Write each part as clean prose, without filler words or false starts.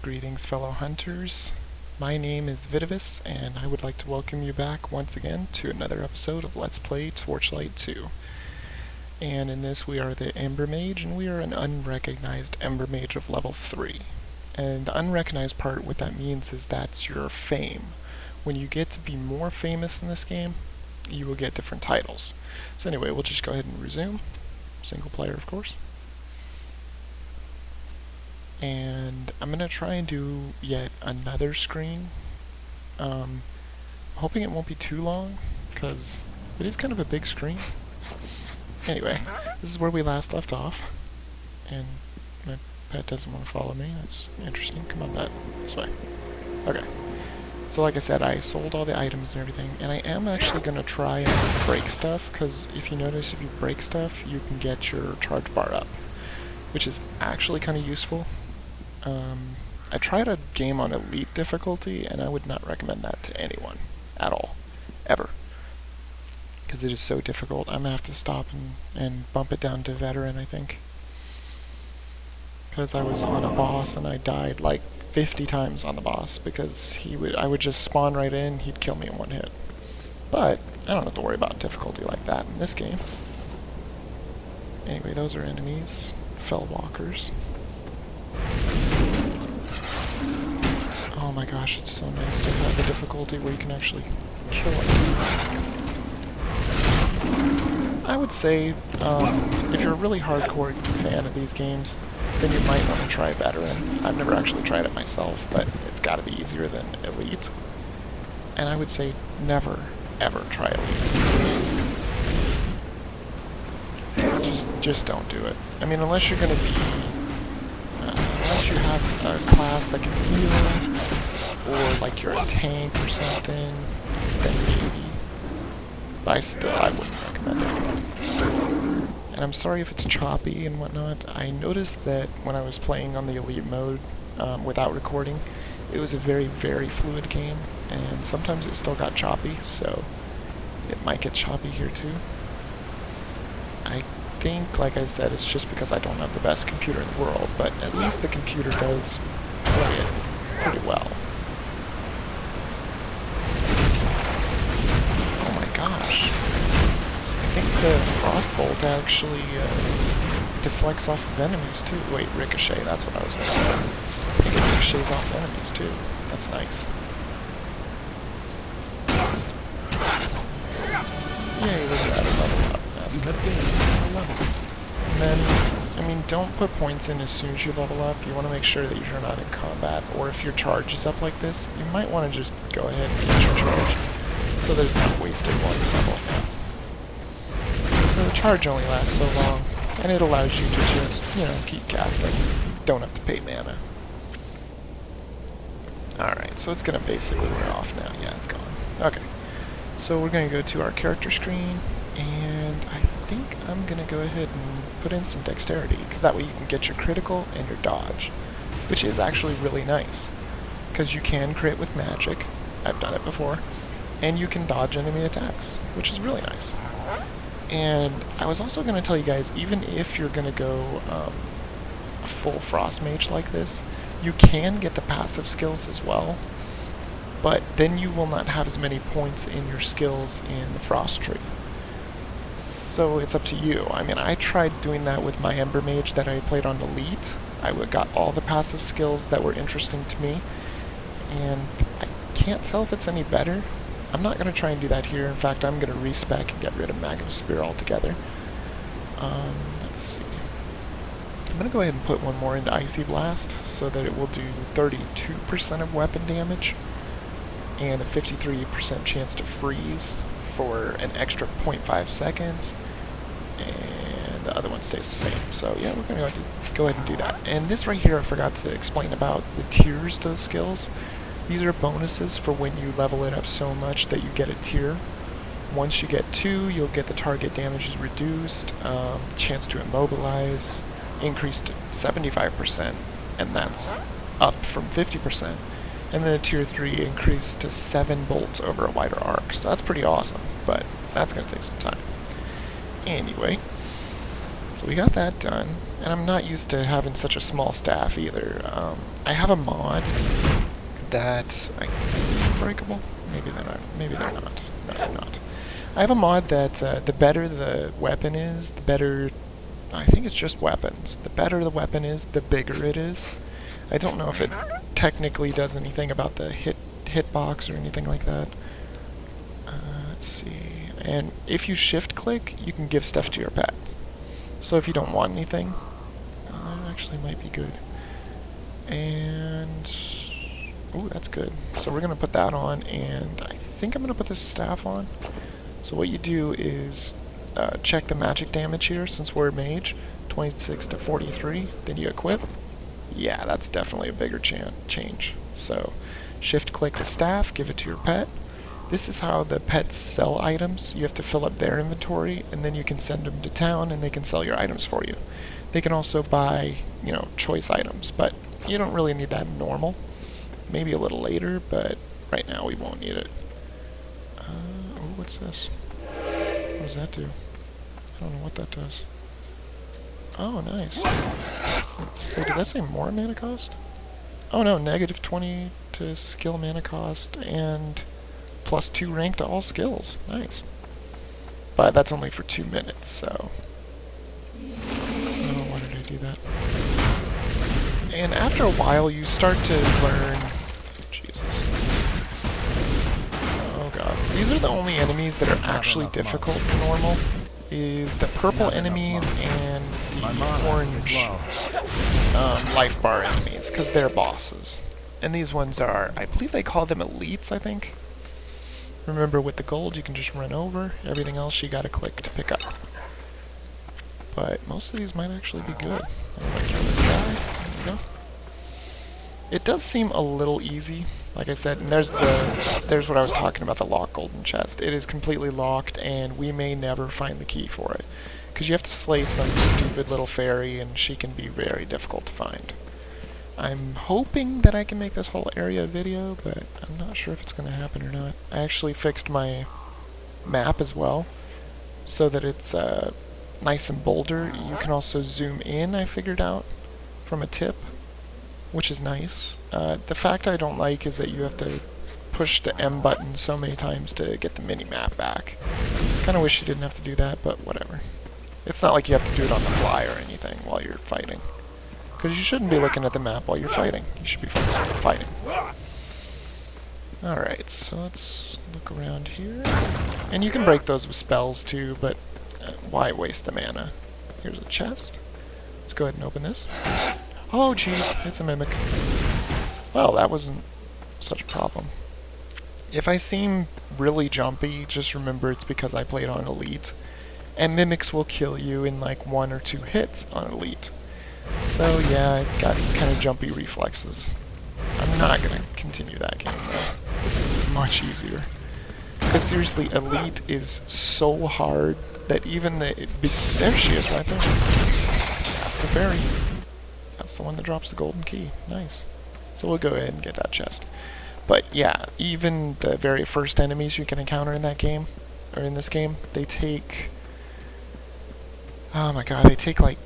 Greetings, fellow hunters. My name is Vidavis, and I would like to welcome you back once again to another episode of Let's Play Torchlight 2. And in this we are the Ember Mage, and we are an unrecognized Ember Mage of level 3. And the unrecognized part, what that means is that's your fame. When you get to be more famous in this game, you will get different titles. So anyway, we'll just go ahead and resume. Single player, of course. And I'm going to try and do yet another screen. Hoping it won't be too long, because it is kind of a big screen. Anyway, this is where we last left off. And my pet doesn't want to follow me. That's interesting. Come on, pet. This way. Okay. So like I said, I sold all the items and everything, and I am actually going to try and break stuff, because if you notice, if you break stuff, you can get your charge bar up, which is actually kind of useful. I tried a game on Elite difficulty, and I would not recommend that to anyone at all, ever, because it is so difficult. I'm going to have to stop and bump it down to Veteran, I think, because I was on a boss and I died like 50 times on the boss, because I would just spawn right in, he'd kill me in one hit. But I don't have to worry about difficulty like that in this game. Anyway, those are enemies, fell walkers. Oh my gosh, it's so nice to have a difficulty where you can actually kill enemies. I would say, if you're a really hardcore fan of these games, then you might want to try Veteran. I've never actually tried it myself, but it's got to be easier than Elite. And I would say never, ever try Elite. Just don't do it. I mean, unless you're going to be... unless you have a class that can heal, or like you're a tank or something, then maybe. But I wouldn't recommend it. And I'm sorry if it's choppy and whatnot. I noticed that when I was playing on the Elite mode without recording, it was a very, very fluid game, and sometimes it still got choppy, so it might get choppy here too. I think, like I said, it's just because I don't have the best computer in the world, but at least the computer does play it pretty well. Oh my gosh. I think the Frostbolt actually deflects off of enemies too. Wait, Ricochet, that's what I was looking at. I think it ricochets off enemies too. That's nice. Yay, look at that, level up. That's good. And then, I mean, don't put points in as soon as you level up. You want to make sure that you're not in combat, or if your charge is up like this, you might want to just go ahead and get your charge, so that it's not wasted one level. So the charge only lasts so long, and it allows you to just, you know, keep casting. Don't have to pay mana. Alright, so it's going to basically wear off now. Yeah, it's gone. Okay. So we're going to go to our character screen, and I think I'm going to go ahead and put in some dexterity, because that way you can get your critical and your dodge, which is actually really nice, because you can crit with magic. I've done it before. And you can dodge enemy attacks, which is really nice. And I was also going to tell you guys, even if you're going to go a full Frostmage like this, you can get the passive skills as well, but then you will not have as many points in your skills in the Frost tree. So it's up to you. I mean, I tried doing that with my Ember Mage that I played on Elite. I got all the passive skills that were interesting to me, and I can't tell if it's any better. I'm not going to try and do that here. In fact, I'm going to respec and get rid of Magma Spear altogether. Let's see. I'm going to go ahead and put one more into Icy Blast, so that it will do 32% of weapon damage, and a 53% chance to freeze for an extra 0.5 seconds, and the other one stays the same. So yeah, we're going to go ahead and do that. And this right here, I forgot to explain about the tiers to the skills. These are bonuses for when you level it up so much that you get a tier. Once you get 2, you'll get the target damage is reduced, chance to immobilize, increased to 75%, and that's up from 50%. And then a tier 3 increased to 7 bolts over a wider arc. So that's pretty awesome, but that's going to take some time. Anyway, So we got that done, and I'm not used to having such a small staff either. I have a mod that I think is breakable. Maybe they're not. Maybe they're not. No, they're not. I have a mod that the better the weapon is, the better. I think it's just weapons. The better the weapon is, the bigger it is. I don't know if it technically does anything about the hitbox or anything like that. Let's see. And if you shift click, you can give stuff to your pet. So if you don't want anything, that actually might be good. And oh, that's good. So we're gonna put that on, and I think I'm gonna put this staff on. So what you do is check the magic damage here, since we're mage, 26 to 43. Then you equip. Yeah, that's definitely a bigger change. So shift click the staff, give it to your pet. This is how the pets sell items. You have to fill up their inventory, and then you can send them to town, and they can sell your items for you. They can also buy, you know, choice items, but you don't really need that in normal. Maybe a little later, but right now we won't need it. Oh, what's this? What does that do? I don't know what that does. Oh, nice. Wait, did that say more mana cost? Oh no, negative 20 to skill mana cost, and +2 rank to all skills. Nice. But that's only for 2 minutes, so... Oh, why did I do that? And after a while, you start to learn... Jesus. Oh god. These are the only enemies that are actually difficult in normal. Is the purple enemies and the orange life bar enemies, because they're bosses. And these ones are, I believe they call them elites, I think. Remember, with the gold, you can just run over. Everything else, you gotta click to pick up. But most of these might actually be good. I'm gonna kill this guy. There we go. It does seem a little easy, like I said. And there's what I was talking about, the locked golden chest. It is completely locked, and we may never find the key for it, because you have to slay some stupid little fairy, and she can be very difficult to find. I'm hoping that I can make this whole area a video, but I'm not sure if it's going to happen or not. I actually fixed my map as well, so that it's nice and bolder. You can also zoom in, I figured out, from a tip, which is nice. The fact I don't like is that you have to push the M button so many times to get the mini-map back. Kinda wish you didn't have to do that, but whatever. It's not like you have to do it on the fly or anything while you're fighting. Because you shouldn't be looking at the map while you're fighting. You should be focused on fighting. Alright, so let's look around here. And you can break those with spells too, but why waste the mana? Here's a chest. Let's go ahead and open this. Oh jeez, it's a mimic. Well, that wasn't such a problem. If I seem really jumpy, just remember it's because I played on Elite. And mimics will kill you in like 1 or 2 hits on Elite. So yeah, I got kind of jumpy reflexes. I'm not going to continue that game though. This is much easier. Because seriously, Elite is so hard that even the... There she is right there. That's the fairy. That's the one that drops the golden key. Nice. So we'll go ahead and get that chest. But yeah, even the very first enemies you can encounter in that game, or in this game, they take... Oh my god, they take like...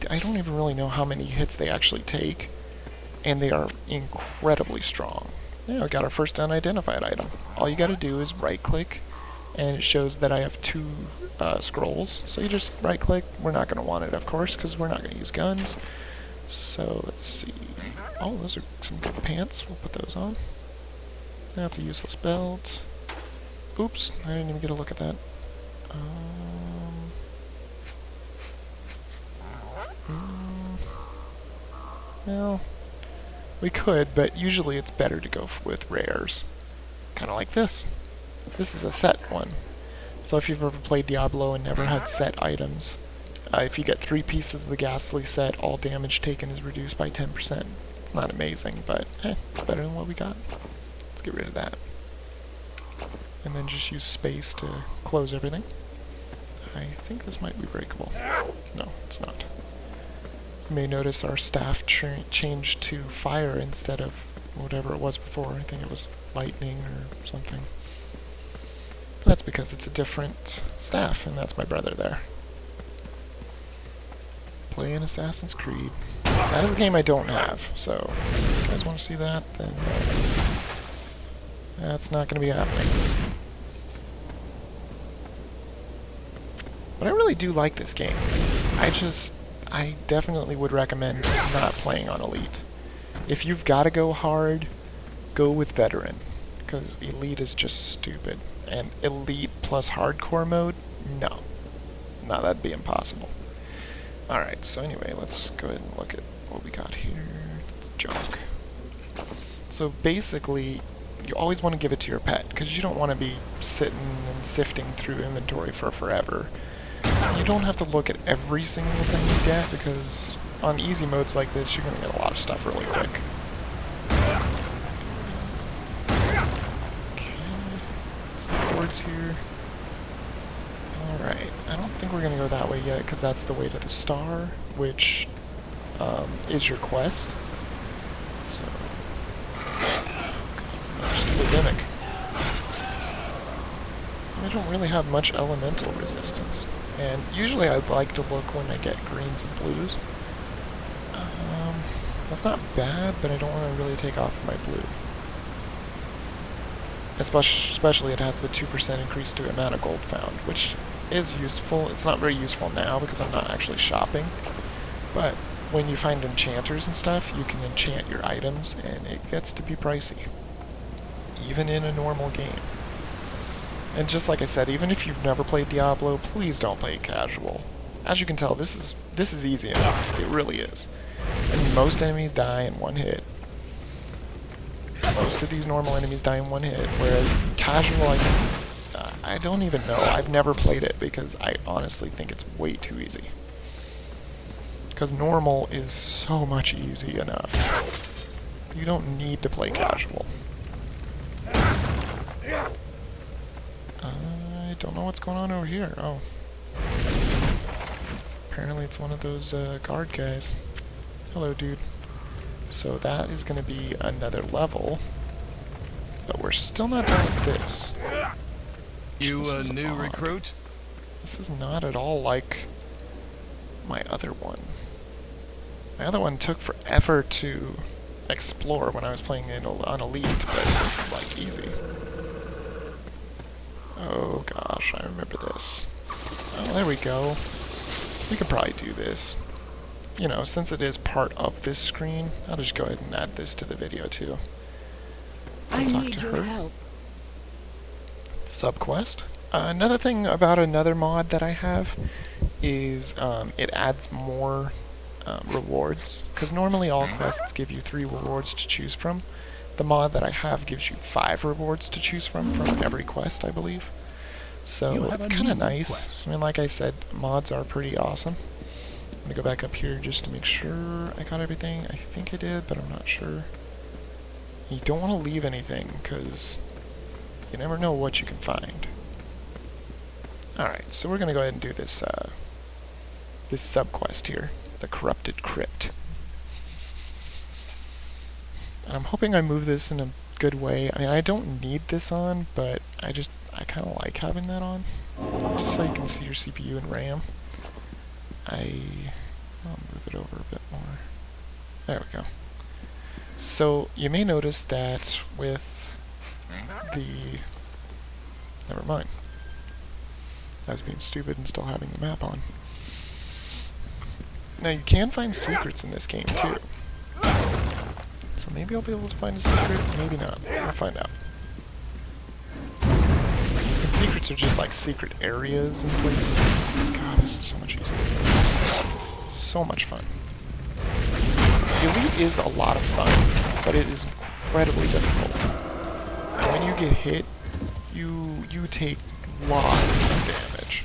I don't even really know how many hits they actually take, and they are incredibly strong. Yeah, we got our first unidentified item. All you gotta do is right-click, and it shows that I have 2 scrolls. So you just right-click. We're not gonna want it, of course, because we're not gonna use guns. So let's see. Oh, those are some good pants. We'll put those on. That's a useless belt. Oops, I didn't even get a look at that. Well, we could, but usually it's better to go with rares. Kind of like this. This is a set one. So if you've ever played Diablo and never had set items, if you get 3 pieces of the Ghastly set, all damage taken is reduced by 10%. It's not amazing, but it's better than what we got. Let's get rid of that. And then just use space to close everything. I think this might be breakable. No, it's not. You may notice our staff changed to fire instead of whatever it was before. I think it was lightning or something. But that's because it's a different staff, and that's my brother there. play an Assassin's Creed. That is a game I don't have, so if you guys want to see that, then that's not going to be happening. But I really do like this game. I definitely would recommend not playing on Elite. If you've got to go hard, go with Veteran, because Elite is just stupid. And Elite plus Hardcore mode? No. No, that'd be impossible. Alright, so anyway, let's go ahead and look at what we got here. It's junk. So basically, you always want to give it to your pet, because you don't want to be sitting and sifting through inventory for forever. You don't have to look at every single thing you get, because on easy modes like this, you're going to get a lot of stuff really quick. Okay, some boards here. Alright, I don't think we're going to go that way yet, because that's the way to the star, which is your quest. So, God, it's another stupid gimmick. I don't really have much elemental resistance, and usually I like to look when I get greens and blues. That's not bad, but I don't want to really take off my blue. Especially it has the 2% increase to amount of gold found, which is useful. It's not very useful now because I'm not actually shopping, but when you find enchanters and stuff, you can enchant your items, and it gets to be pricey, even in a normal game. And just like I said, even if you've never played Diablo, please don't play casual. As you can tell, this is easy enough. It really is. And most enemies die in one hit. Most of these normal enemies die in one hit, whereas casual, I don't even know. I've never played it because I honestly think it's way too easy. Because normal is so much easy enough. You don't need to play casual. I don't know what's going on over here. Oh. Apparently it's one of those guard guys. Hello, dude. So that is going to be another level. But we're still not done with this. You a new recruit? This is not at all like my other one. My other one took forever to explore when I was playing it on Elite, but this is like easy. Oh gosh, I remember this. Oh, there we go. We could probably do this. You know, since it is part of this screen, I'll just go ahead and add this to the video too. I need your help. Subquest. Another thing about another mod that I have is it adds more rewards, because normally all quests give you 3 rewards to choose from. The mod that I have gives you 5 rewards to choose from every quest, I believe. So it's kind of nice. I mean, like I said, mods are pretty awesome. I'm going to go back up here just to make sure I got everything. I think I did, but I'm not sure. You don't want to leave anything, because you never know what you can find. Alright, so we're going to go ahead and do this, this sub-quest here, the Corrupted Crypt. And I'm hoping I move this in a good way. I mean, I don't need this on, but I kind of like having that on, just so you can see your CPU and RAM. I'll move it over a bit more. There we go. So you may notice that with the... Never mind. I was being stupid and still having the map on. Now you can find secrets in this game too. So maybe I'll be able to find a secret, maybe not. We'll find out. And secrets are just like secret areas and places. God, this is so much easier. So much fun. Elite is a lot of fun, but it is incredibly difficult. And when you get hit, you take lots of damage.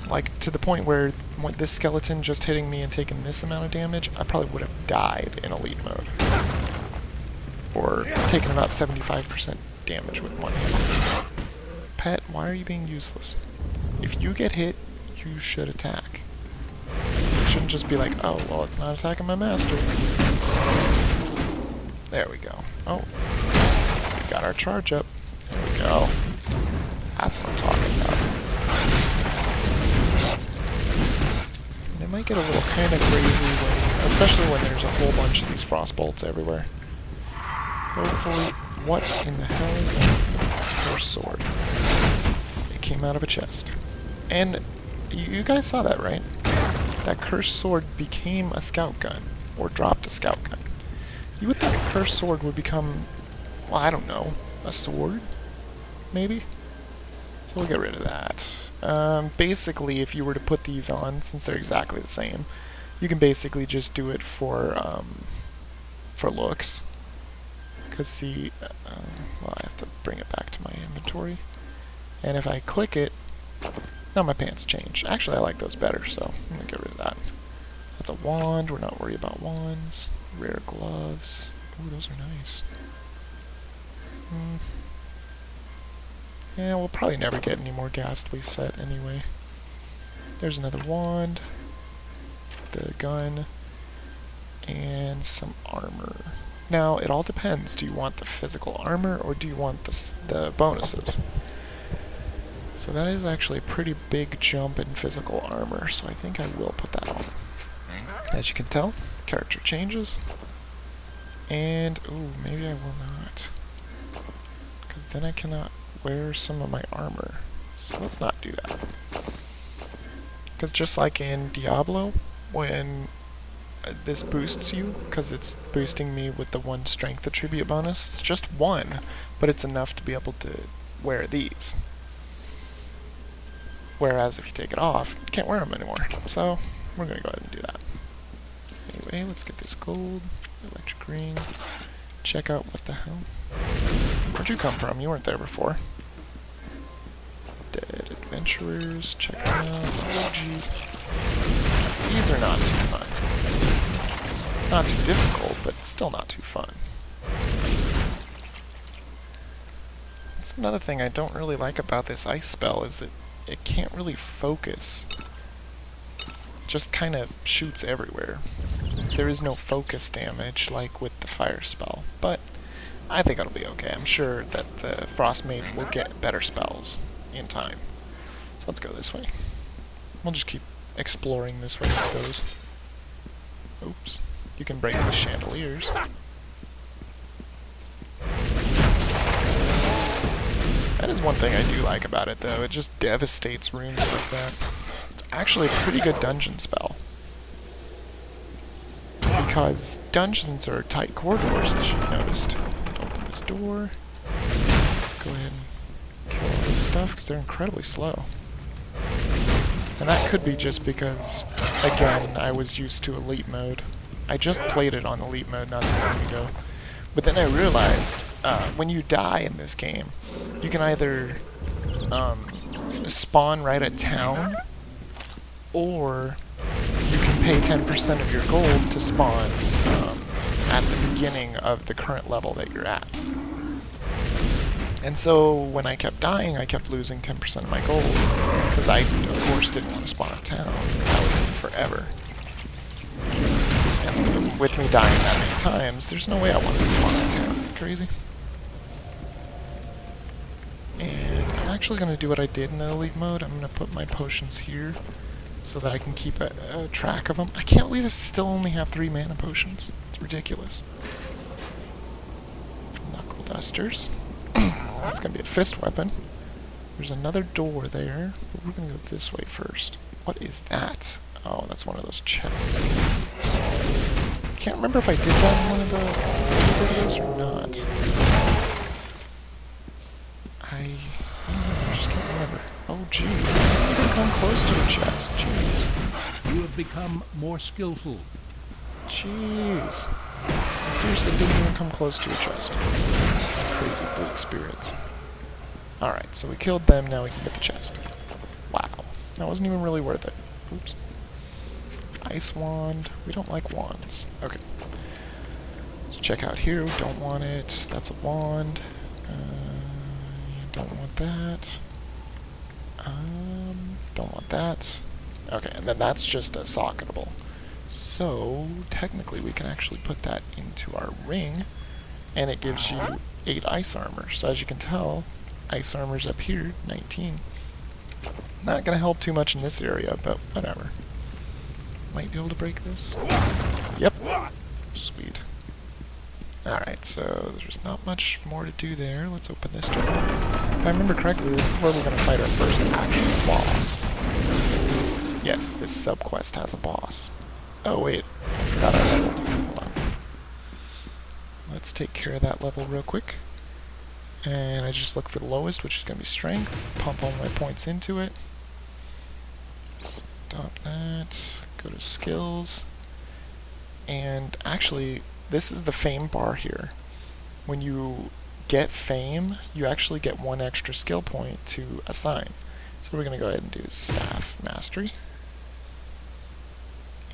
Like, to the point where this skeleton just hitting me and taking this amount of damage, I probably would have died in Elite mode. Or taken about 75% damage with one hit. Pet, why are you being useless? If you get hit, you should attack. You shouldn't just be like, oh, well, it's not attacking my master. There we go. Oh, we got our charge up. There we go. That's what I'm talking about. might get a little kind of crazy, especially when there's a whole bunch of these frost bolts everywhere. Hopefully, what in the hell is that? Cursed sword. It came out of a chest. And you guys saw that, right? That cursed sword became a scout gun, or dropped a scout gun. You would think a cursed sword would become, well, I don't know, a sword? Maybe? So we'll get rid of that. Basically, if you were to put these on, since they're exactly the same, you can basically just do it for looks. Because see, well, I have to bring it back to my inventory. And if I click it, now my pants change. Actually, I like those better, so I'm going to get rid of that. That's a wand. We're not worried about wands. Rare gloves. Ooh, those are nice. Yeah, we'll probably never get any more ghastly set anyway. There's another wand. The gun. And some armor. Now, it all depends. Do you want the physical armor, or do you want the bonuses? So that is actually a pretty big jump in physical armor, so I think I will put that on. As you can tell, character changes. And, ooh, maybe I will not. Because then I cannot wear some of my armor. So let's not do that. Because just like in Diablo, when this boosts you, because it's boosting me with the 1 strength attribute bonus, it's just 1, but it's enough to be able to wear these. Whereas if you take it off, you can't wear them anymore. So we're going to go ahead and do that. Anyway, let's get this gold, electric ring, check out what the hell. Where'd you come from? You weren't there before. Dead adventurers, check them out. Oh jeez. These are not too fun. Not too difficult, but still not too fun. That's another thing I don't really like about this ice spell, is that it can't really focus. Just kind of shoots everywhere. There is no focus damage like with the fire spell, but I think it'll be okay. I'm sure that the Frostmage will get better spells in time. So let's go this way. We'll just keep exploring this way, I suppose. Oops. You can break the chandeliers. That is one thing I do like about it, though. It just devastates rooms like that. It's actually a pretty good dungeon spell. Because dungeons are tight corridors, as you noticed. Open this door. Go ahead and kill all this stuff, because they're incredibly slow. And that could be just because, again, I was used to elite mode. I just played it on elite mode not so long ago. But then I realized, when you die in this game, you can either spawn right at town, or you can pay 10% of your gold to spawn at the beginning of the current level that you're at. And so when I kept dying, I kept losing 10% of my gold, because I, of course, didn't want to spawn at town. That would take forever. And with me dying that many times, there's no way I wanted to spawn at town. Are you crazy? And I'm actually going to do what I did in the elite mode. I'm going to put my potions here so that I can keep a track of them. I can't believe I still only have 3 mana potions. It's ridiculous. Knuckle dusters. That's going to be a fist weapon. There's another door there, but we're going to go this way first. What is that? Oh, that's one of those chests. Can't remember if I did that in one of the videos or not. I just can't remember. Oh, jeez. I didn't even come close to a chest. Jeez. You have become more skillful. Jeez. I seriously didn't even come close to a chest. Crazy bleak spirits. Alright, so we killed them, now we can get the chest. Wow. That wasn't even really worth it. Oops. Ice wand. We don't like wands. Okay. Let's check out here. We don't want it. That's a wand. Don't want that. Don't want that. Okay, and then that's just a socketable. So, technically we can actually put that into our ring, and it gives you 8 ice armor. So as you can tell, ice armor's up here, 19. Not gonna help too much in this area, but whatever. might be able to break this. Yep. Sweet. Alright, so there's not much more to do there. Let's open this door. If I remember correctly, this is where we're going to fight our first actual boss. Yes, this sub-quest has a boss. Oh wait, I forgot I leveled. Hold on. Let's take care of that level real quick. And I just look for the lowest, which is going to be strength. Pump all my points into it. Stop that. Go to skills. And actually, this is the fame bar here. When you get fame, you actually get 1 extra skill point to assign. So we're going to go ahead and do staff mastery.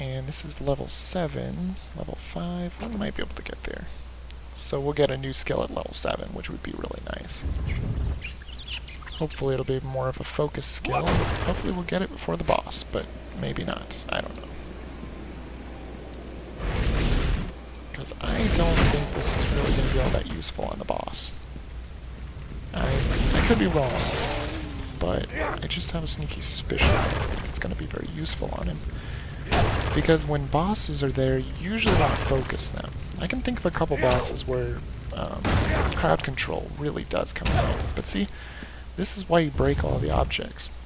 And this is level 7, level 5, we might be able to get there. So we'll get a new skill at level 7, which would be really nice. Hopefully it'll be more of a focus skill. Hopefully we'll get it before the boss, but maybe not. I don't know. Because I don't think this is really going to be all that useful on the boss. I could be wrong, but I just have a sneaky suspicion I don't think it's going to be very useful on him. Because when bosses are there, you usually want to focus them. I can think of a couple bosses where crowd control really does come in handy. But see, this is why you break all the objects.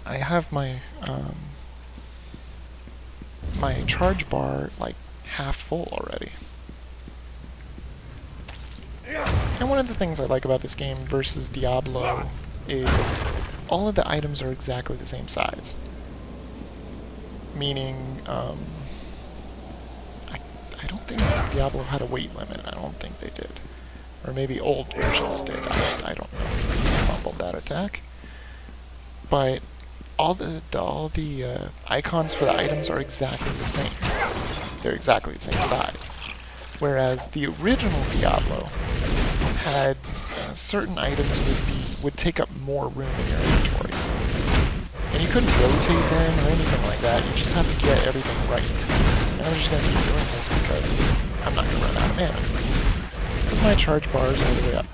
I have my my charge bar like half full already. And one of the things I like about this game versus Diablo is all of the items are exactly the same size. Meaning, I don't think Diablo had a weight limit. I don't think they did. Or maybe old versions did. I don't know. Fumbled that attack. But all the icons for the items are exactly the same. They're exactly the same size. Whereas the original Diablo had certain items would take up more room in your inventory. And you couldn't rotate them or anything like that, you just have to get everything right. And I'm just going to keep doing this because I'm not going to run out of mana. Because my charge bar is all the way up.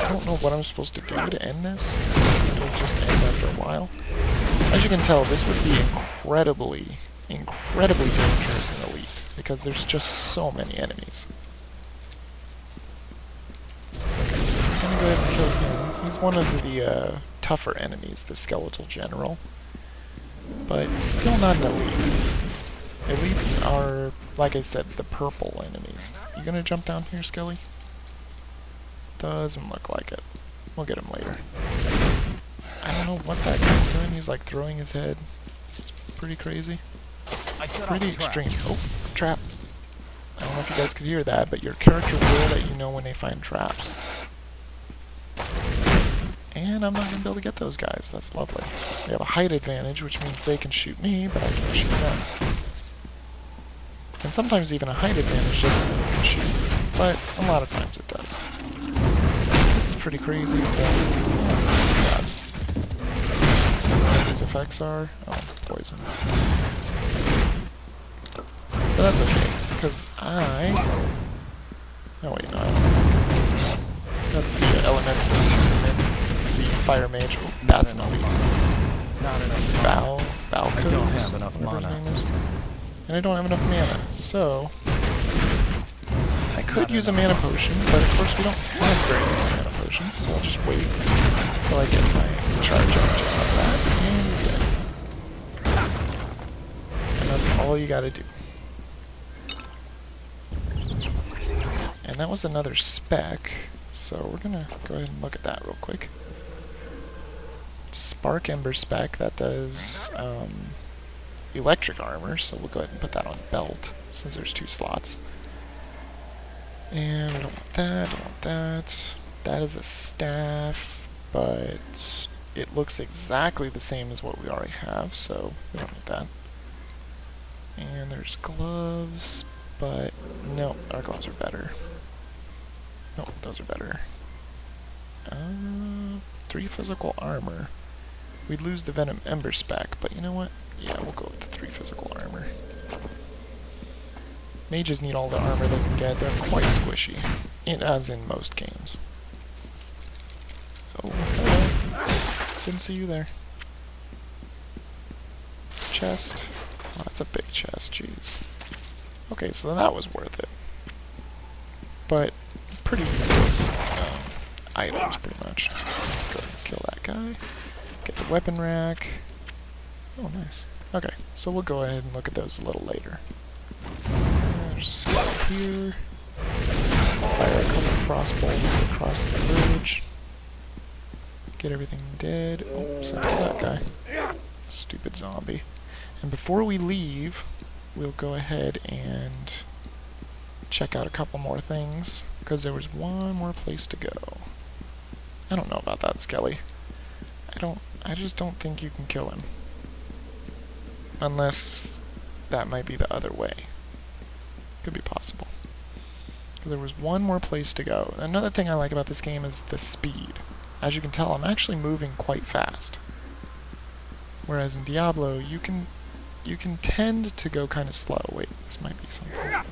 I don't know what I'm supposed to do to end this. It'll just end after a while. As you can tell, this would be incredibly dangerous in Elite, because there's just so many enemies. Okay, so we're going to go ahead and kill him. He's one of the tougher enemies, the Skeletal General. But still not an elite. Elites are, like I said, the purple enemies. You gonna jump down here, Skelly? Doesn't look like it. We'll get him later. I don't know what that guy's doing. He's like throwing his head. It's pretty crazy. Pretty extreme. Oh, trap. I don't know if you guys could hear that, but your character will let you know when they find traps. And I'm not going to be able to get those guys. That's lovely. They have a height advantage, which means they can shoot me, but I can't shoot them. And sometimes even a height advantage doesn't mean you can shoot, but a lot of times it does. This is pretty crazy. That's not too bad. What these effects are? Oh, poison. But that's okay, because oh wait, no, I don't have poison. That's the elemental attunement. It's the fire mage. Oh, that's an elite. Not enough. Bow I don't have enough mana. And I don't have enough mana, so I could use a mana potion, but of course we don't have very many mana potions, so I'll just wait until I get my charge up just like that, and he's dead. And that's all you gotta do. And that was another spec, so we're gonna go ahead and look at that real quick. Spark Ember spec, that does electric armor, so we'll go ahead and put that on belt, since there's 2 slots. And we don't want that, don't want that. That is a staff, but it looks exactly the same as what we already have, so we don't need that. And there's gloves, but no, our gloves are better. No, those are better. 3 physical armor. We'd lose the Venom Ember spec, but you know what? Yeah, we'll go with the 3 physical armor. Mages need all the armor they can get. They're quite squishy, as in most games. Oh, hello. Didn't see you there. Chest. Well, that's a big chest, jeez. Okay, so that was worth it. But pretty useless items, pretty much. Let's go ahead and kill that guy. Get the weapon rack. Oh, nice. Okay, so we'll go ahead and look at those a little later. There's a scout here. Fire a couple frost bolts across the bridge. Get everything dead. Oh, except for that guy. Stupid zombie. And before we leave, we'll go ahead and check out a couple more things, because there was one more place to go. I don't know about that, Skelly. I just don't think you can kill him. Unless that might be the other way. Could be possible. There was one more place to go. Another thing I like about this game is the speed. As you can tell, I'm actually moving quite fast. Whereas in Diablo, you can tend to go kind of slow. Wait, this might be something.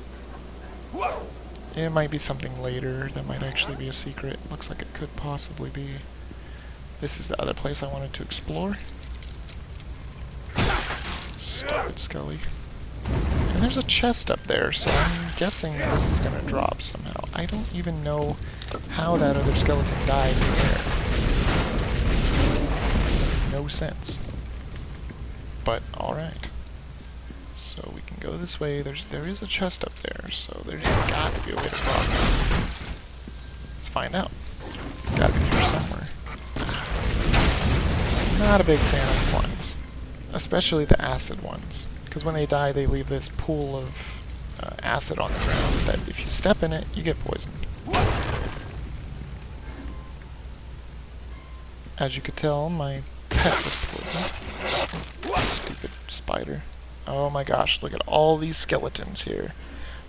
It might be something later that might actually be a secret. Looks like it could possibly be. This is the other place I wanted to explore. Stupid Skelly. And there's a chest up there, so I'm guessing this is going to drop somehow. I don't even know how that other skeleton died in the air. Makes no sense. But, alright. So we can go this way. There is a chest up there, so there's got to be a way to drop it. Let's find out. Gotta be here somewhere. Not a big fan of the slimes. Especially the acid ones. Because when they die, they leave this pool of acid on the ground that if you step in it, you get poisoned. As you could tell, my pet was poisoned. Stupid spider. Oh my gosh, look at all these skeletons here.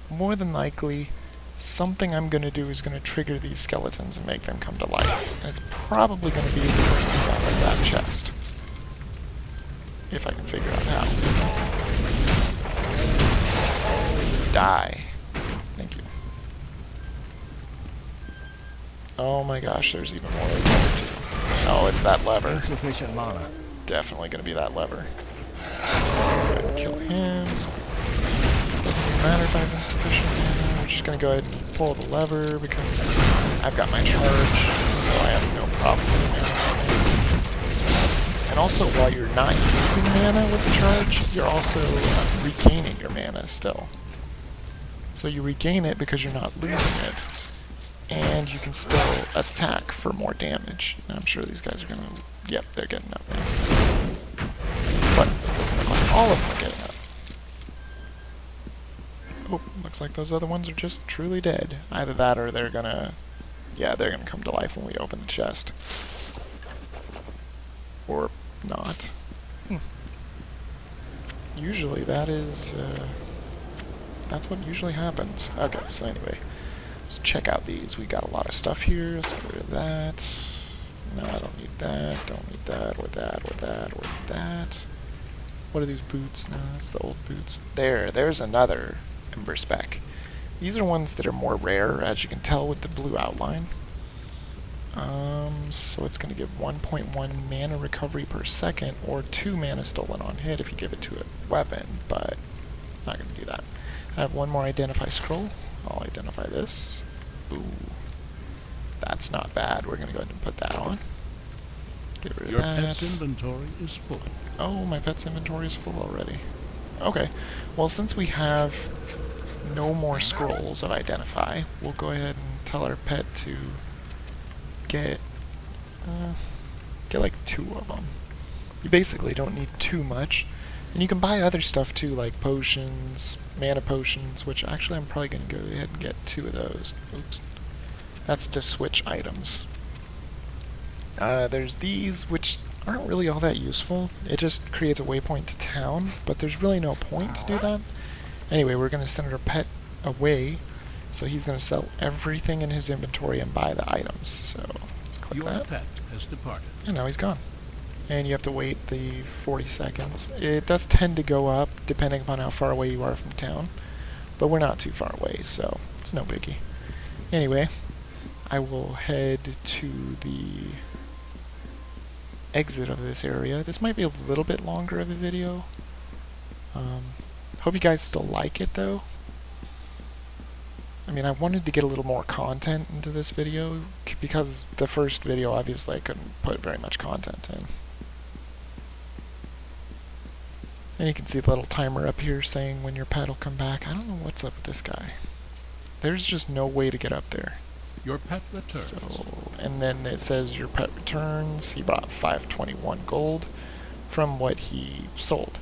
More than likely, something I'm going to do is going to trigger these skeletons and make them come to life. And it's probably going to be the breaking down of that chest. If I can figure out how. Die. Thank you. Oh my gosh, there's even more over there too. Oh, it's that lever. Insufficient mana. Definitely going to be that lever. Go ahead and kill him. Doesn't even matter if I have insufficient mana. We're just going to go ahead and pull the lever because I've got my charge, so I have no problem with mana. And also, while you're not using mana with the charge, you're also regaining your mana still. So you regain it because you're not losing it. And you can still attack for more damage. And I'm sure these guys are going to... Yep, they're getting up now. But it doesn't look like all of them are getting up. Oh, looks like those other ones are just truly dead. Either that or they're going to... Yeah, they're going to come to life when we open the chest. Or not. Usually that is... that's what usually happens. Okay, so anyway. Let's check out these. We got a lot of stuff here. Let's get rid of that. No, I don't need that. Don't need that, or that, or that, or that. What are these boots? No, that's the old boots. There's another Ember Spec. These are ones that are more rare, as you can tell with the blue outline. So it's going to give 1.1 mana recovery per second, or 2 mana stolen on hit if you give it to a weapon, but not going to do that. I have one more Identify Scroll. I'll identify this. Ooh. That's not bad. We're going to go ahead and put that on. Get rid of that. Your pet's inventory is full. Oh, my pet's inventory is full already. Okay. Well, since we have no more scrolls of Identify, we'll go ahead and tell our pet to get like 2 of them. You basically don't need too much. And you can buy other stuff too, like potions, mana potions, which actually I'm probably going to go ahead and get 2 of those. Oops. That's to switch items. There's these, which aren't really all that useful. It just creates a waypoint to town, but there's really no point to do that. Anyway, we're going to send our pet away, so he's going to sell everything in his inventory and buy the items. So let's click that. Your pet has departed. And now he's gone. And you have to wait the 40 seconds. It does tend to go up depending upon how far away you are from town, but we're not too far away, so it's no biggie. Anyway, I will head to the exit of this area. This might be a little bit longer of a video, Hope you guys still like it though. I mean, I wanted to get a little more content into this video because the first video, obviously, I couldn't put very much content in. And you can see the little timer up here saying when your pet will come back. I don't know what's up with this guy. There's just no way to get up there. Your pet returns. So, and then it says your pet returns. He bought 521 gold from what he sold.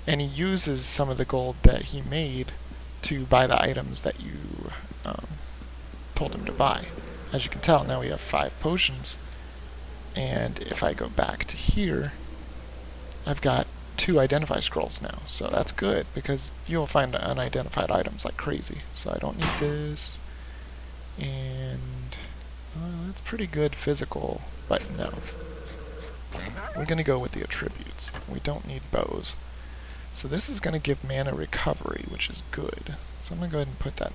And he uses some of the gold that he made to buy the items that you told him to buy. As you can tell, now we have 5 potions. And if I go back to here, I've got 2 identify scrolls now. So that's good, because you'll find unidentified items like crazy. So I don't need this. And that's pretty good physical, but no. We're going to go with the attributes. We don't need bows. So this is going to give mana recovery, which is good. So I'm going to go ahead and put that in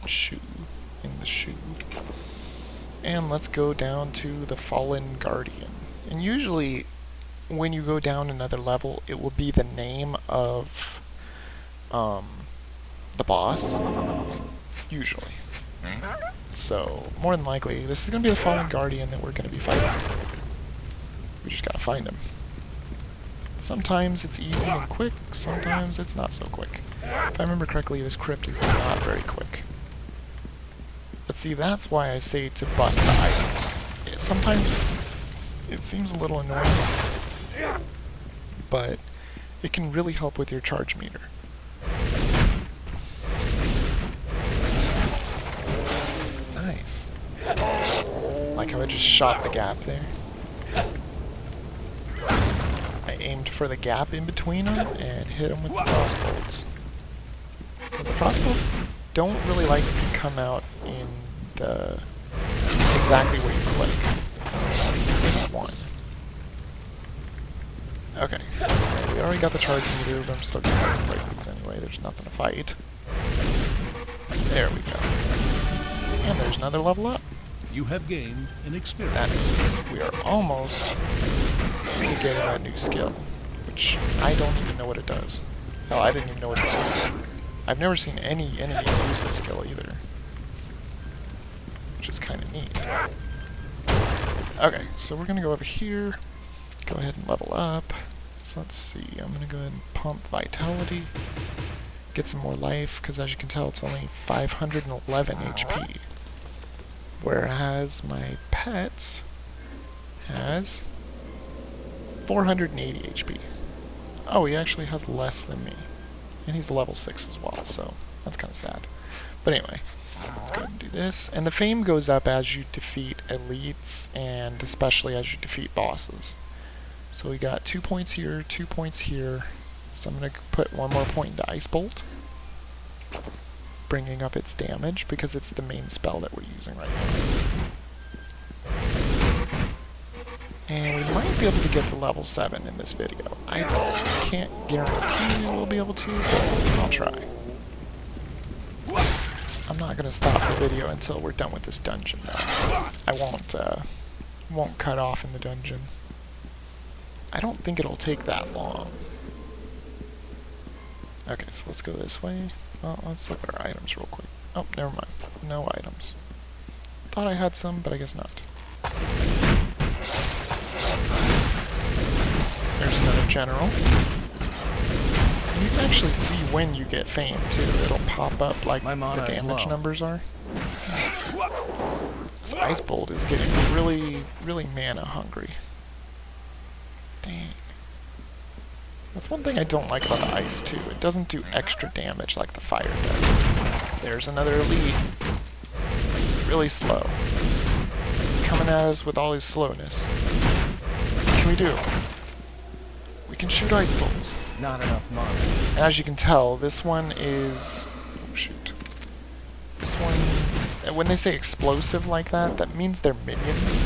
the shoe. And let's go down to the Fallen Guardian. And usually, when you go down another level, it will be the name of the boss. Usually. So, more than likely, this is going to be the Fallen Guardian that we're going to be fighting. We just got to find him. Sometimes it's easy and quick, sometimes it's not so quick. If I remember correctly, this crypt is not very quick. But see, that's why I say to bust the items. Sometimes it seems a little annoying, but it can really help with your charge meter. Nice. Like how I just shot the gap there. I aimed for the gap in between them and hit them with the frostbolts. Because the frostbolts don't really like to come out in the exactly where you click. One. Okay, so we already got the charge meter, but I'm still going to break these anyway. There's nothing to fight. There we go. And there's another level up. You have gained an experience. That means we are almost to getting that new skill, which I don't even know what it does. Hell, I didn't even know what it said. I've never seen any enemy use this skill either, which is kind of neat. Okay, so we're going to go over here, go ahead and level up. So let's see, I'm going to go ahead and pump Vitality, get some more life, because as you can tell it's only 511 HP. Whereas my pet has 480 HP. Oh, he actually has less than me. And he's level 6 as well, so that's kind of sad. But anyway, let's go ahead and do this. And the fame goes up as you defeat elites, and especially as you defeat bosses. So we got 2 points here, 2 points here. So I'm going to put 1 more point into Ice Bolt, bringing up its damage, because it's the main spell that we're using right now. And we might be able to get to level 7 in this video. I can't guarantee we'll be able to, but I'll try. I'm not going to stop the video until we're done with this dungeon, though. I won't cut off in the dungeon. I don't think it'll take that long. Okay, so let's go this way. Well, let's look at our items real quick. Oh, never mind. No items. Thought I had some, but I guess not. There's another general. And you can actually see when you get fame, too. It'll pop up like the damage numbers are. This Ice Bolt is getting really, really mana hungry. Dang. That's one thing I don't like about the ice, too. It doesn't do extra damage like the fire does. There's another elite. He's really slow. He's coming at us with all his slowness. What can we do? We can shoot ice bolts. Not enough mana. And as you can tell, this one is... Oh, shoot. This one... When they say explosive like that, that means they're minions.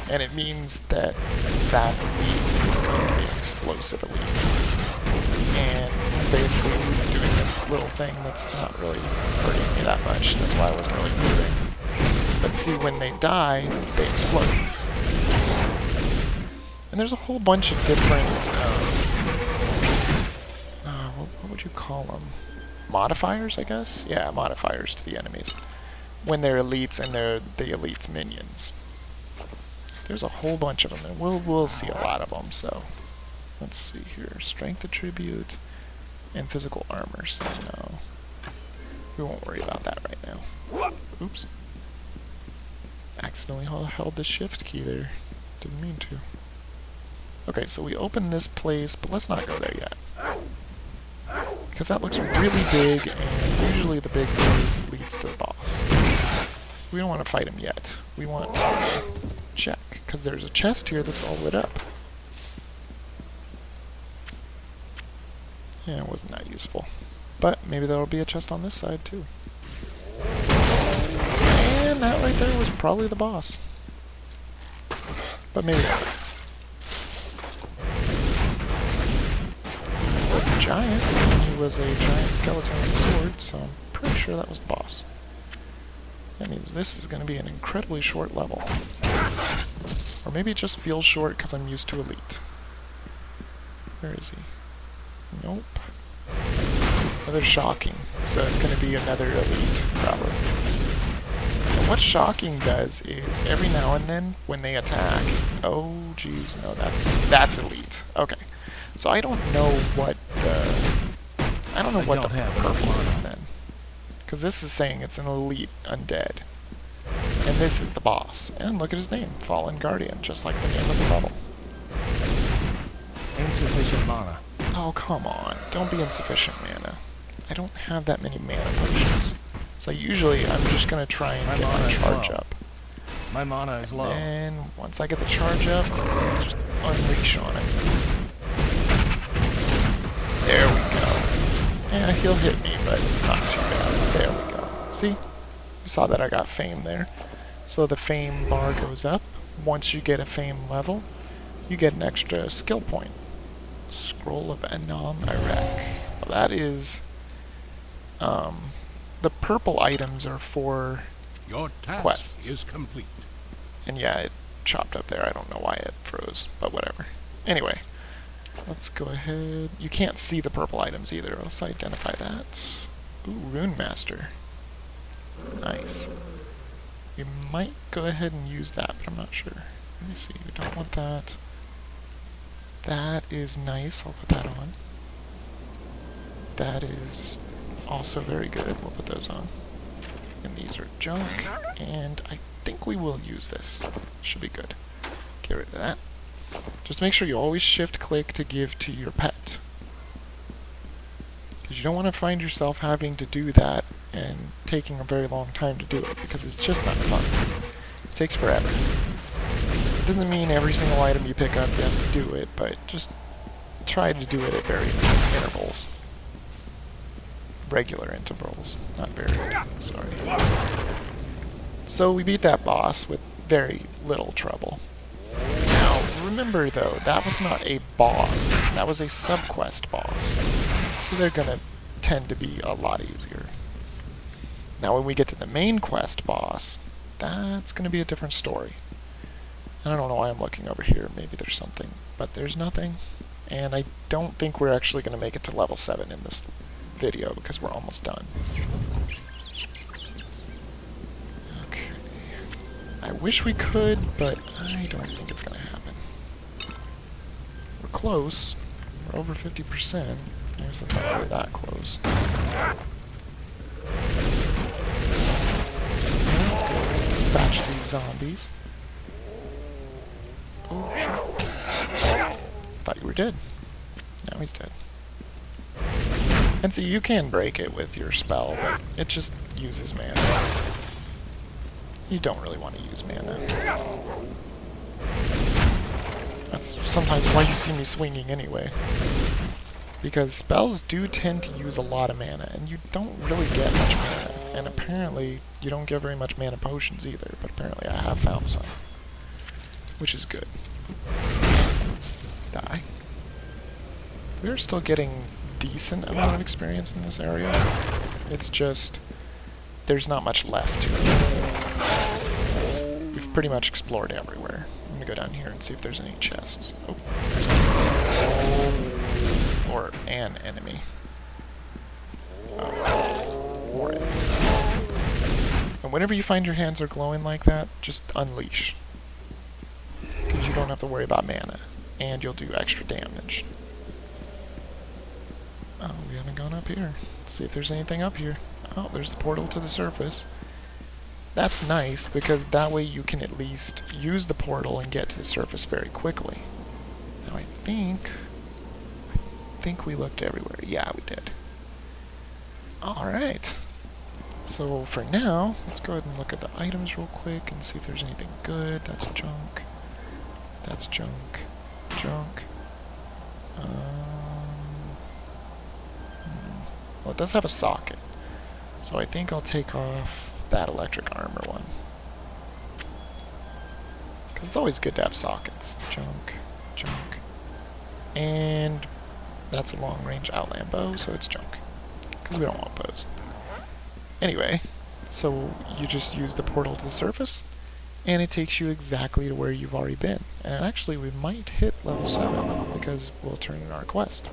And it means that that elite is going to be an explosive elite. And basically he's doing this little thing that's not really hurting me that much. That's why I wasn't really moving. But see, when they die, they explode. And there's a whole bunch of different... what would you call them? Modifiers, I guess? Yeah, modifiers to the enemies. When they're elites and they're the elite's minions. There's a whole bunch of them, and we'll see a lot of them, so... Let's see here. Strength attribute and physical armor, so no. We won't worry about that right now. Oops. Accidentally held the shift key there. Didn't mean to. Okay, so we open this place, but let's not go there yet. Because that looks really big, and usually the big place leads to the boss. So we don't want to fight him yet. We want to check, because there's a chest here that's all lit up. Yeah, it wasn't that useful. But maybe there'll be a chest on this side, too. And that right there was probably the boss. But maybe not. He was a giant, and he was a giant skeleton with a sword, so I'm pretty sure that was the boss. That means this is going to be an incredibly short level. Or maybe it just feels short because I'm used to elite. Where is he? Nope. Another shocking, so it's going to be another elite, probably. And what shocking does is every now and then when they attack, oh geez, no, that's elite. Okay, so I don't know what the purple is then, because this is saying it's an elite undead, and this is the boss. And look at his name, Fallen Guardian, just like the name of the level. Insufficient mana. Oh, come on. Don't be insufficient mana. I don't have that many mana potions. So usually I'm just going to try and get my charge up. My mana is low. And once I get the charge up, I'll just unleash on him. There we go. Yeah, he'll hit me, but it's not too bad. There we go. See? You saw that I got fame there. So the fame bar goes up. Once you get a fame level, you get an extra skill point. Scroll of Anam Iraq. Well, that is... the purple items are for Your task quests. is complete. And yeah, it chopped up there. I don't know why it froze, but whatever. Anyway, let's go ahead. You can't see the purple items either. Let's identify that. Ooh, Rune Master. Nice. We might go ahead and use that, but I'm not sure. Let me see. We don't want that. That is nice. I'll put that on. That is also very good. We'll put those on. And these are junk. And I think we will use this. Should be good. Get rid of that. Just make sure you always shift-click to give to your pet. Because you don't want to find yourself having to do that and taking a very long time to do it, because it's just not fun. It takes forever. It doesn't mean every single item you pick up you have to do it, but just try to do it at very intervals. Regular intervals, not varied. Sorry. So we beat that boss with very little trouble. Now, remember though, that was not a boss. That was a subquest boss. So they're gonna tend to be a lot easier. Now when we get to the main quest boss, that's gonna be a different story. And I don't know why I'm looking over here. Maybe there's something, but there's nothing. And I don't think we're actually gonna make it to level 7 in this video because we're almost done. Okay. I wish we could, but I don't think it's gonna happen. We're close. We're over 50%. I guess that's not really that close. Let's go dispatch these zombies. Oh shit. Thought you were dead. Now he's dead. And see, you can break it with your spell, but it just uses mana. You don't really want to use mana. That's sometimes why you see me swinging anyway. Because spells do tend to use a lot of mana, and you don't really get much mana. And apparently, you don't get very much mana potions either, but apparently I have found some. Which is good. Die. We're still getting decent amount of experience in this area. It's just, there's not much left to it. We've pretty much explored everywhere. I'm gonna go down here and see if there's any chests. Oh, there's enemies. Or an enemy. more enemies. And whenever you find your hands are glowing like that, just unleash. Because you don't have to worry about mana. And you'll do extra damage. Oh, we haven't gone up here. Let's see if there's anything up here. Oh, there's the portal to the surface. That's nice, because that way you can at least use the portal and get to the surface very quickly. Now I think we looked everywhere. Yeah, we did. Alright. So for now, let's go ahead and look at the items real quick and see if there's anything good. That's junk. That's junk. Junk. Well, it does have a socket. So I think I'll take off that electric armor one. Because it's always good to have sockets. Junk. Junk. And that's a long-range outland bow, so it's junk. Because we don't want bows. Anyway, so you just use the portal to the surface, and it takes you exactly to where you've already been. And actually, we might hit level 7, because we'll turn in our quest.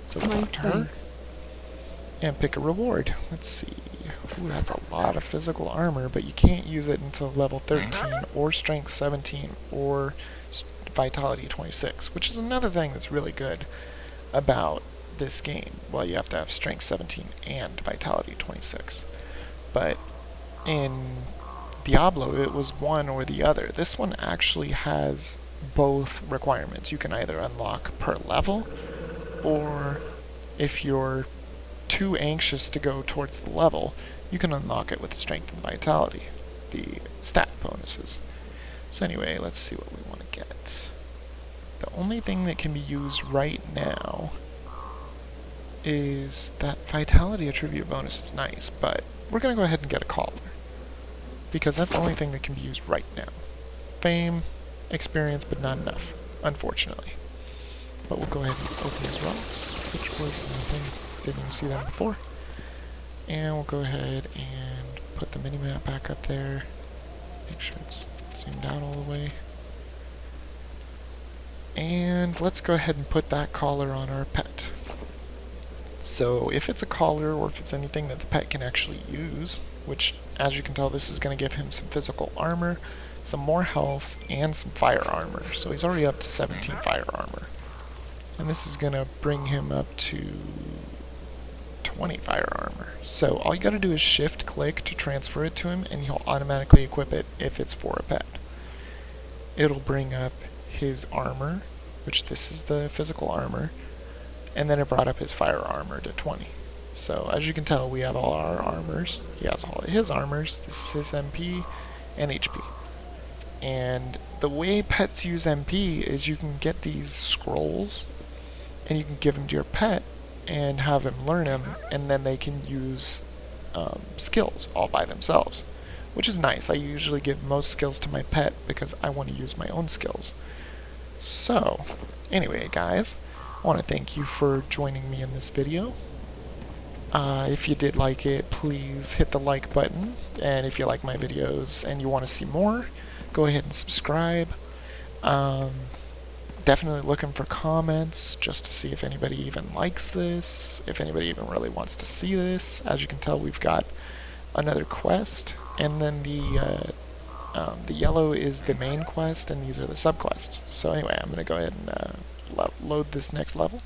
So we'll talk to her, and pick a reward. Let's see. Ooh, that's a lot of physical armor, but you can't use it until level 13, or strength 17, or vitality 26, which is another thing that's really good about this game. Well, you have to have strength 17 and vitality 26. But in Diablo, it was one or the other. This one actually has both requirements. You can either unlock per level, or if you're too anxious to go towards the level, you can unlock it with strength and vitality, the stat bonuses. So anyway, let's see what we want to get. The only thing that can be used right now is that vitality attribute bonus is nice, but we're going to go ahead and get a collar, because that's the only thing that can be used right now. Fame, experience, but not enough, unfortunately. But we'll go ahead and open these rocks, which was nothing, didn't even see them before. And we'll go ahead and put the mini-map back up there, make sure it's zoomed out all the way. And let's go ahead and put that collar on our pet. So if it's a collar, or if it's anything that the pet can actually use, which, as you can tell, this is going to give him some physical armor, some more health, and some fire armor. So he's already up to 17 fire armor. And this is going to bring him up to 20 fire armor. So all you got to do is shift-click to transfer it to him, and he'll automatically equip it if it's for a pet. It'll bring up his armor, which this is the physical armor, and then it brought up his fire armor to 20. So as you can tell, we have all our armors. He has all of his armors. This is his MP and HP. And the way pets use MP is you can get these scrolls, and you can give them to your pet and have him learn them, and then they can use skills all by themselves, which is nice. I usually give most skills to my pet because I want to use my own skills. So, anyway, guys, I want to thank you for joining me in this video. If you did like it, please hit the like button, and if you like my videos and you want to see more, go ahead and subscribe. Definitely looking for comments just to see if anybody even likes this, if anybody even really wants to see this. As you can tell, we've got another quest, and then the yellow is the main quest, and these are the subquests. So anyway, I'm going to go ahead and load this next level,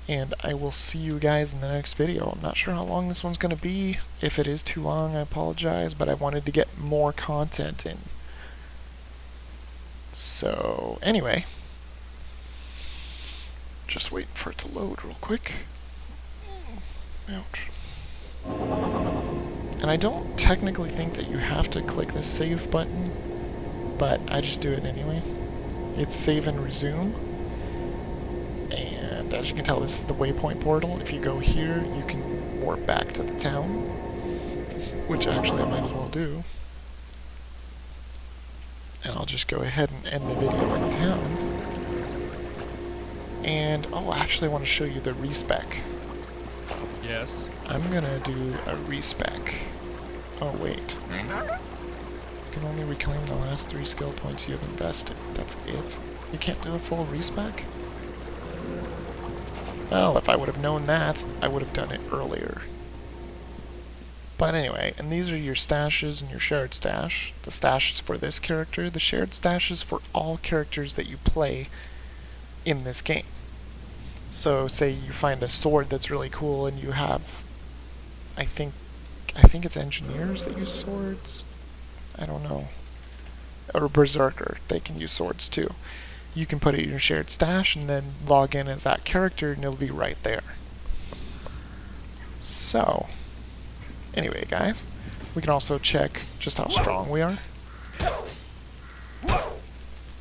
and I will see you guys in the next video. I'm not sure how long this one's going to be. If it is too long, I apologize, but I wanted to get more content in. So anyway, just waiting for it to load real quick. Ouch. And I don't technically think that you have to click the save button, but I just do it anyway. It's save and resume. And as you can tell, this is the waypoint portal. If you go here, you can warp back to the town, which actually I might as well do. And I'll just go ahead and end the video in town. And, oh, actually I want to show you the respec. Yes. I'm gonna do a respec. Oh, wait. You can only reclaim the last 3 skill points you have invested. That's it? You can't do a full respec? Well, if I would have known that, I would have done it earlier. But anyway, and these are your stashes and your shared stash. The stash is for this character. The shared stash is for all characters that you play in this game. So say you find a sword that's really cool and you have, I think it's engineers that use swords. I don't know. Or berserker, they can use swords too. You can put it in your shared stash and then log in as that character and it'll be right there. So, anyway guys, we can also check just how strong we are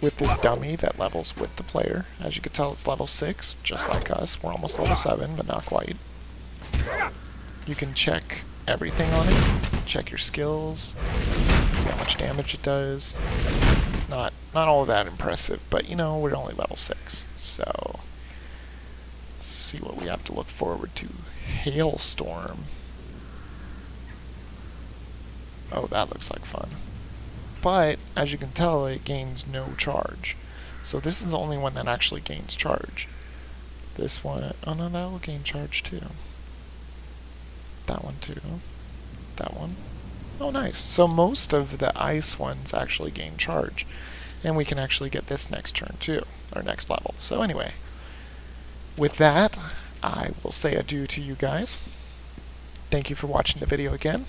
with this dummy that levels with the player. As you can tell, it's level 6, just like us. We're almost level 7, but not quite. You can check everything on it, check your skills, see how much damage it does. It's not all that impressive, but you know, we're only level 6, so let's see what we have to look forward to. Hailstorm. Oh, that looks like fun. But, as you can tell, it gains no charge. So this is the only one that actually gains charge. This one, oh no, that will gain charge too. That one too. That one. Oh nice. So most of the ice ones actually gain charge. And we can actually get this next turn too, or next level. So anyway, with that, I will say adieu to you guys. Thank you for watching the video again.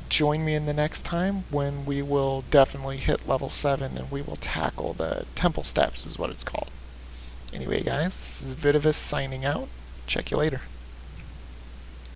Join me in the next time when we will definitely hit level 7 and we will tackle the temple steps is what it's called. Anyway guys, this is Vidavis signing out. Check you later.